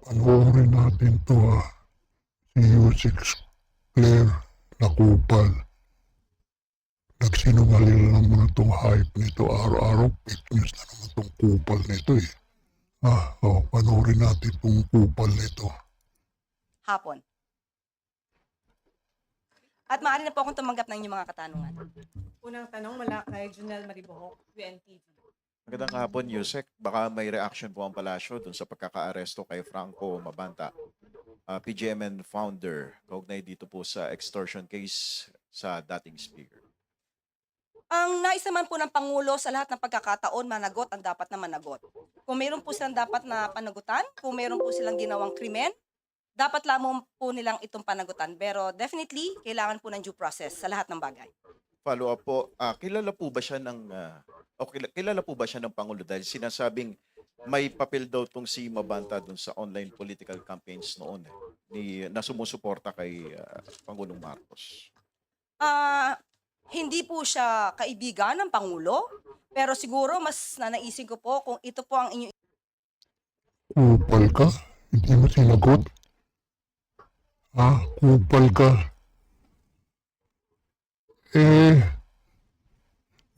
Panoorin natin to si Yusik Claire na kupal. Nagsinungaling lang naman itong hype nito. Araw-araw fake news na naman itong kupal nito eh. Panoorin natin itong kupal nito. Hapon. At maaari na po akong tumanggap ng inyong mga katanungan. Unang tanong mula kay Junel Maribohok, UNTV. Magandang hapon, Yusek. Baka may reaction po ang palasyo dun sa pagkakaaresto kay Franco Mabanta, PGMN founder, kaugnay dito po sa extortion case sa dating speaker. Ang nais naman po ng Pangulo sa lahat ng pagkakataon, managot ang dapat na managot. Kung mayroon po silang dapat na panagutan, kung mayroon po silang ginawang krimen, dapat lamang po nilang itong panagutan. Pero definitely, kailangan po ng due process sa lahat ng bagay. Follow up po, kilala po ba siya ng kilala po ba siya ng Pangulo dahil sinasabing may papel daw tong si Mabanta dun sa online political campaigns noon na sumusuporta kay Pangulong Marcos? Hindi po siya kaibigan ng Pangulo, pero siguro mas nanaisin ko po kung ito po ang inyong Kupal ka? Hindi mo sinagot? Kupal ka?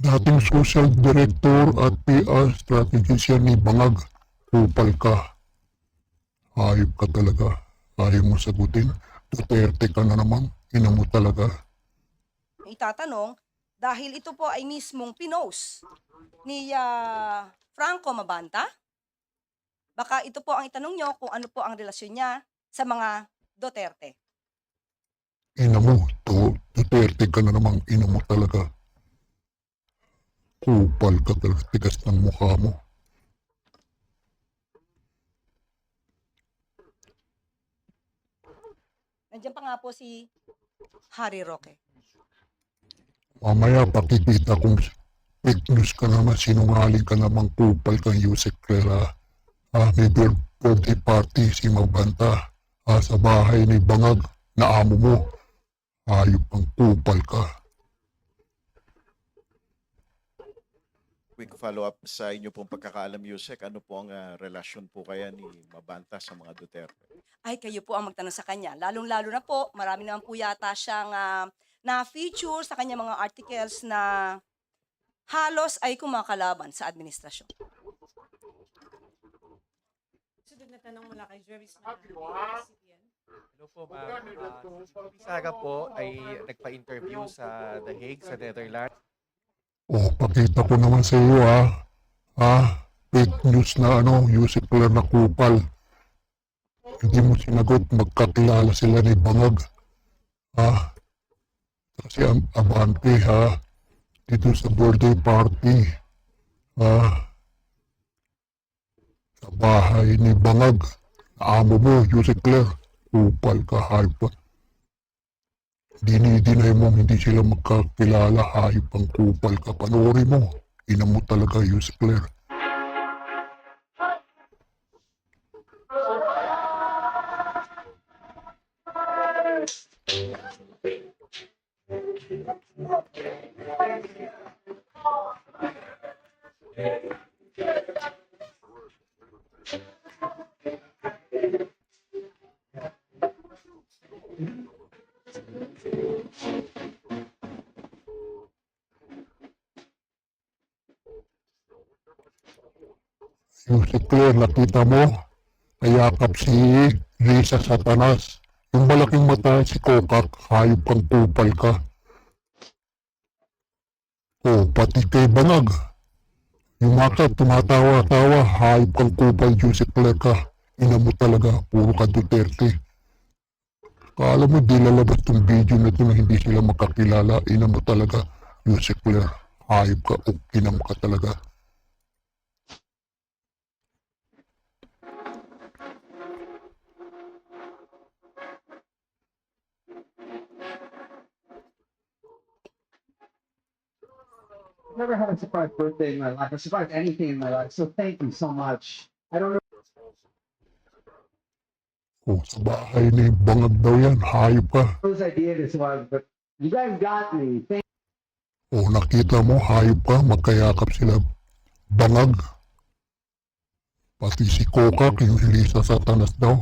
Dating social director at PR strategist yan ni Bangag. Kupal ka. Hayop ka talaga. Ayaw mo sagutin. Duterte ka na naman. Ina mo talaga. itatanong dahil ito po ay mismong pinost ni Franco Mabanta. Baka ito po ang itanong nyo kung ano po ang relasyon niya sa mga Duterte. Ina mo. Duterte ka na naman. Ina mo talaga. Kupal ka talaga. Tigas ng mukha mo. Nandiyan pa nga po si Harry Roque. Mamaya pakikita kung fake news ka naman, sinungaling ka naman, kupal kang Yusek Clara. May birthday party si Mabanta sa bahay ni Bangag na amo mo. Hayop ang kupal ka. Quick follow-up sa inyo pong pagkakaalam, Yusek. Ano po ang relasyon po kaya ni Mabanta sa mga Duterte? Ay, kayo po ang magtanong sa kanya. Lalong-lalo na po, marami naman po yata siyang na-feature sa kanya mga articles na halos ay kumakalaban sa administrasyon. Sunod na tanong mula kay Jerry Smith, ABS-CBN. Hello po, ma'am. Si Sara po ay nagpa-interview sa The Hague, sa Netherlands. Pakita ko naman sa iyo fake news na Yusek Clara na kupal. Hindi mo sinagot, magkakilala sila ni Bangag. Kasi abante dito sa birthday party. Sa bahay ni Bangag. Amo mo, Yusek Clara. Kupal ka, hayop pa. Dinay mo, hindi sila magkakilala, hayop ang kupal ka. Panoorin mo. Ina mo talaga, Yusek Clara. Yusek Clara, nakita mo? Nayakap si Risa Satanas. Yung malaking mata si Kokak, hayop kang kupal ka. Pati kay Bangag. Yung mata, tumatawa-tawa, hayop kang kupal, Yusek Clara ka. Ina mo talaga, puro ka Duterte. Kala mo di lalabas tong video na ito na hindi sila makakilala. Ina mo talaga, Yusek Clara. Hayop ka, ina mo ka talaga. I've never had a surprise birthday in my life, a surprise anything in my life. So thank you so much. I don't know. Sa bahay ni Bangag daw yan, hayop ka. Whose idea this was, but you guys got me. Thank Nakita mo, hayop ka, magkayakap sila Bangag. Pati si Kokak, yung Lisa Satanas daw.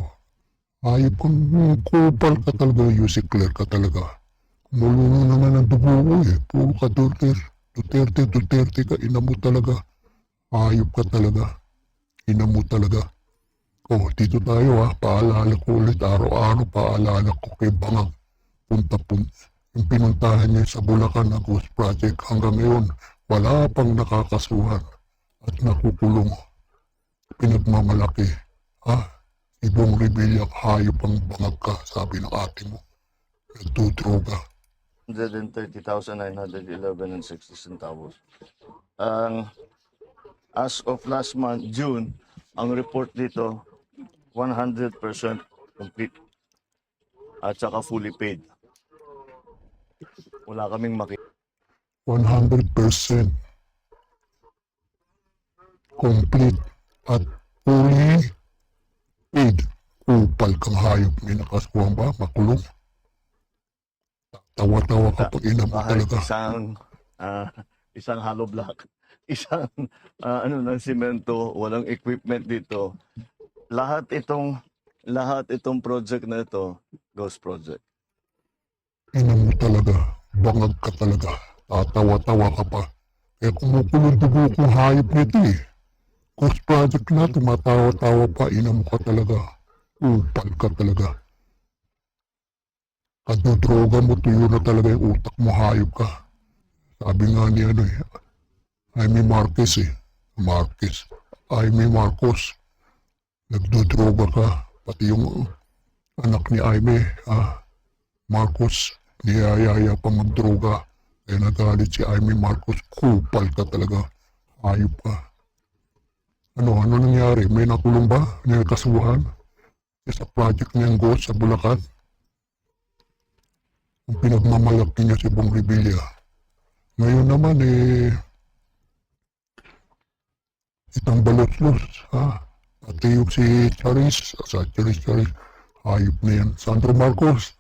Ayop kang kupal ka talaga, Yusik Claire ka talaga. Mulunong naman ang dugo ko eh. Puro ka Duterte ka, ina mo talaga. Ayop ka talaga. Ina mo talaga. Oh, dito tayo paalala ko ulit, araw-araw paalala ko kay Bangang. Yung pinuntahan niya sa Bulacan na Ghost Project hanggang ngayon, wala pang nakakasuhan at nakukulong. Pinagmamalaki. Ibong Revilla, hayop ang bangag ka, sabi ng ate mo. Nagdudroga. 130,911 and 60 centavos. Ang as of last month, June, ang report dito, 100% complete at saka fully paid. Wala kaming 100% complete at fully paid. Kupal kang hayop, may nakasuhan ba? Makulong. Tawa-tawa ka pag ina mo kahit talaga. isang hollow block, isang ng simento, walang equipment dito. Lahat itong project na ito, ghost project. Ina mo talaga, bangag ka talaga. Tatawa-tawa ka pa. Kaya kumukulong dugo kong hayop nito eh. Ghost project na, tumatawa-tawa pa, ina mo ka talaga. Upal ka talaga. Kadodroga mo, tuyo na talaga yung utak mo, hayop ka. Sabi nga ni Jaime Marquez Jaime Marcos. Nagdodroga ka. Pati yung anak ni Jaime, Marcos, niyayaya pa magdroga. Kaya nagalit si Jaime Marcos, kupal ka talaga. Hayop ka. Ano nangyari? May nakulong ba? May kasuhan? Sa project niyang Ghost sa Bulacan? Ang pinagmamalaki niya si Bong Revilla. Ngayon naman itang balot-los, Pati yung si Charis, hayop na yan. Sandro Marcos,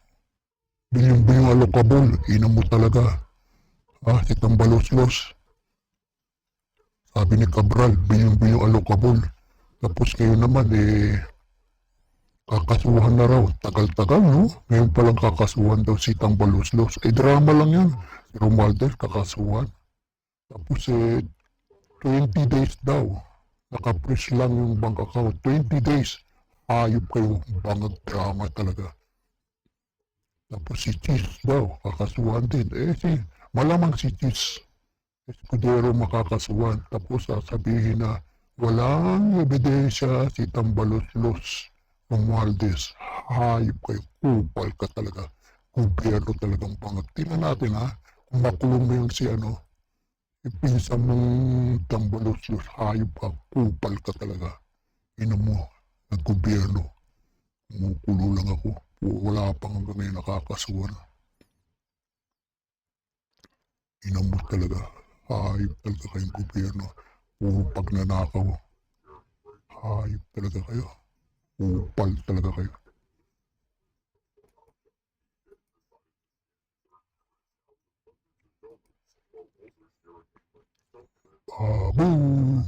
bilyong alokabol, ina mo talaga. Si Tambalos-los. Sabi ni Cabral, bilyong alokabol. Tapos ngayon naman, kakasuhan na raw. Tagal-tagal, no? Ngayon palang kakasuhan daw si Tambalos-los. Drama lang yan. Si Romualdez, kakasuhan. Tapos 20 days daw. Nakapress lang yung bank account. 20 days. Hayop kayo. Bangag drama talaga. Tapos si Cheese daw, kakasuhan din. Malamang si Cheese. Escudero makakasuhan. Tapos sasabihin na walang ebidensya si Tambalos-los Romualdez. Hayop kayo. Kupal ka talaga. Gobyerno talagang bangag. Tingnan natin kung makulong mo yung si ipinsa mong Tambalos-los. Hayop ka. Kupal ka talaga. Ina mo. Nag-gobyerno. Kumukulo lang ako. Wala pang hanggang ngayon nakakasuhan. Ina mo talaga. Hayop talaga kayong gobyerno. Puro pagnanakaw. Hayop talaga kayo. Upal talaga kayo. Boom!